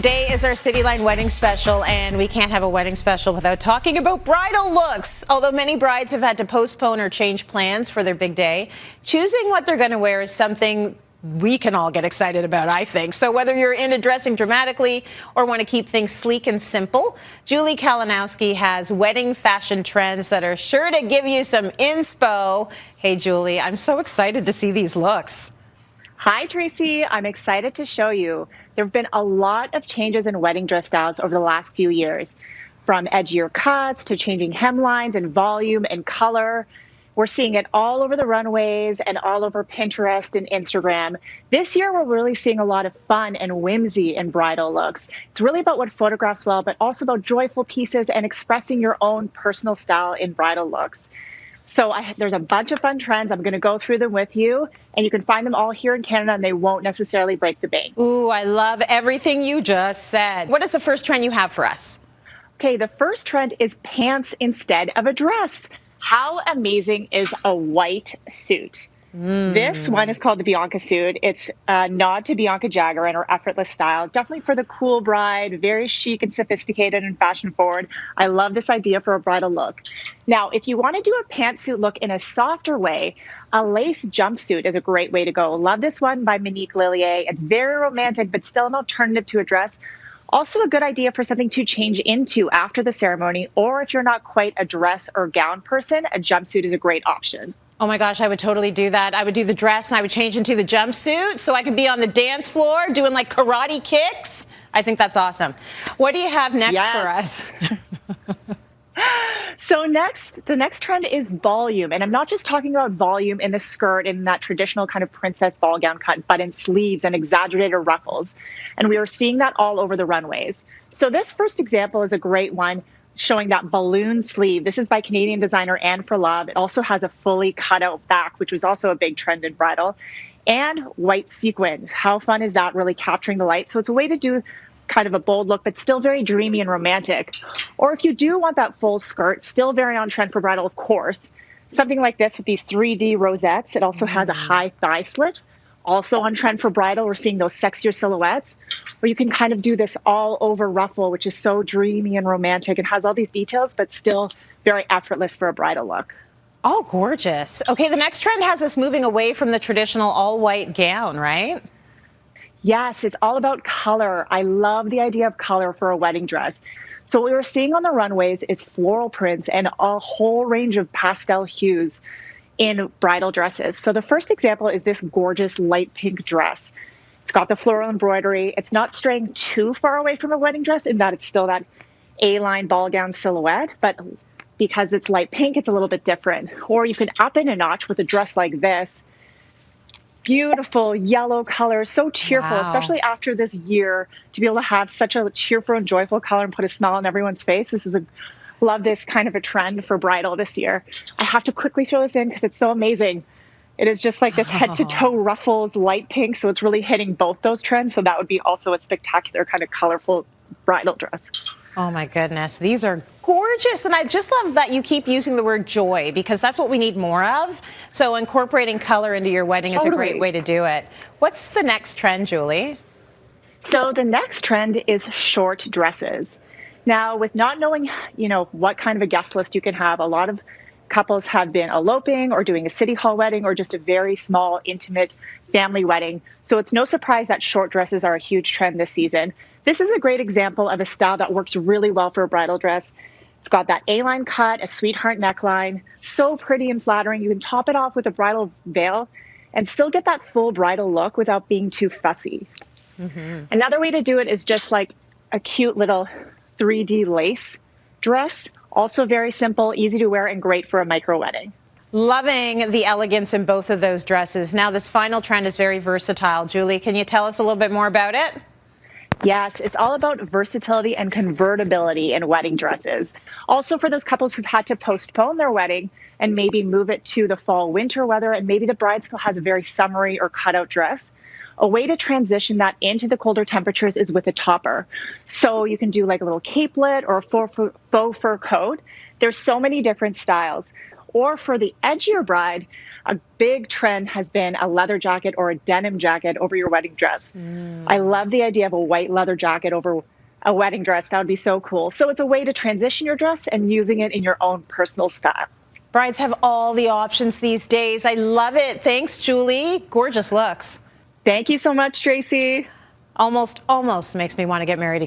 Today is our Cityline wedding special, and we can't have a wedding special without talking about bridal looks. Although many brides have had to postpone or change plans for their big day, choosing what they're going to wear is something we can all get excited about, I think. So whether you're into dressing dramatically or want to keep things sleek and simple, Julie Kalinowski has wedding fashion trends that are sure to give you some inspo. Hey, Julie, I'm so excited to see these looks. Hi, Tracy. I'm excited to show you. There have been a lot of changes in wedding dress styles over the last few years, from edgier cuts to changing hemlines and volume and color. We're seeing it all over the runways and all over Pinterest and Instagram. This year, we're really seeing a lot of fun and whimsy in bridal looks. It's really about what photographs well, but also about joyful pieces and expressing your own personal style in bridal looks. So there's a bunch of fun trends. I'm going to go through them with you, and you can find them all here in Canada, and they won't necessarily break the bank. Ooh, I love everything you just said. What is the first trend you have for us? Okay, the first trend is pants instead of a dress. How amazing is a white suit? This one is called the Bianca suit. It's a nod to Bianca Jagger and her effortless style. Definitely for the cool bride, very chic and sophisticated and fashion forward. I love this idea for a bridal look. Now, if you want to do a pantsuit look in a softer way, a lace jumpsuit is a great way to go. Love this one by Monique Lillier. It's very romantic, but still an alternative to a dress. Also a good idea for something to change into after the ceremony, or if you're not quite a dress or gown person, a jumpsuit is a great option. Oh my gosh, I would totally do that. I would do the dress and I would change into the jumpsuit so I could be on the dance floor doing like karate kicks. I think that's awesome. What do you have next for us? So the next trend is volume. And I'm not just talking about volume in the skirt in that traditional kind of princess ball gown cut, but in sleeves and exaggerated ruffles. And we are seeing that all over the runways. So this first example is a great one, showing that balloon sleeve. This is by Canadian designer Anne for Love. It also has a fully cut out back, which was also a big trend in bridal, and white sequin. How fun is that, really capturing the light? So it's a way to do kind of a bold look, but still very dreamy and romantic. Or if you do want that full skirt, still very on trend for bridal, of course, something like this with these 3D rosettes. It also has a high thigh slit. Also on trend for bridal, we're seeing those sexier silhouettes, where you can kind of do this all over ruffle, which is so dreamy and romantic and has all these details, but still very effortless for a bridal look. Oh, gorgeous. Okay, the next trend has us moving away from the traditional all-white gown, right? Yes, it's all about color. I love the idea of color for a wedding dress. So what we're seeing on the runways is floral prints and a whole range of pastel hues in bridal dresses. So the first example is this gorgeous light pink dress. It's got the floral embroidery. It's not straying too far away from a wedding dress in that it's still that A-line ball gown silhouette, but because it's light pink, it's a little bit different. Or you can up it a notch with a dress like this. Beautiful yellow color, so cheerful, especially after this year, to be able to have such a cheerful and joyful color and put a smile on everyone's face. Love this kind of a trend for bridal this year. I have to quickly throw this in because it's so amazing. It is just like this head to toe ruffles, light pink. So it's really hitting both those trends. So that would be also a spectacular kind of colorful bridal dress. Oh my goodness, these are gorgeous. And I just love that you keep using the word joy, because that's what we need more of. So incorporating color into your wedding is a great way to do it. What's the next trend, Julie? So the next trend is short dresses. Now, with not knowing, what kind of a guest list you can have, a lot of couples have been eloping or doing a city hall wedding or just a very small, intimate family wedding. So it's no surprise that short dresses are a huge trend this season. This is a great example of a style that works really well for a bridal dress. It's got that A-line cut, a sweetheart neckline, so pretty and flattering. You can top it off with a bridal veil and still get that full bridal look without being too fussy. Another way to do it is just like a cute little 3D lace dress. Also very simple, easy to wear, and great for a micro wedding. Loving the elegance in both of those dresses. Now, this final trend is very versatile. Julie, can you tell us a little bit more about it? Yes, it's all about versatility and convertibility in wedding dresses. Also for those couples who've had to postpone their wedding and maybe move it to the fall winter weather, and maybe the bride still has a very summery or cutout dress. A way to transition that into the colder temperatures is with a topper. So you can do like a little capelet or a faux fur coat. There's so many different styles. Or for the edgier bride, a big trend has been a leather jacket or a denim jacket over your wedding dress. I love the idea of a white leather jacket over a wedding dress. That would be so cool. So it's a way to transition your dress and using it in your own personal style. Brides have all the options these days. I love it. Thanks, Julie. Gorgeous looks. Thank you so much, Tracy. Almost makes me want to get married again.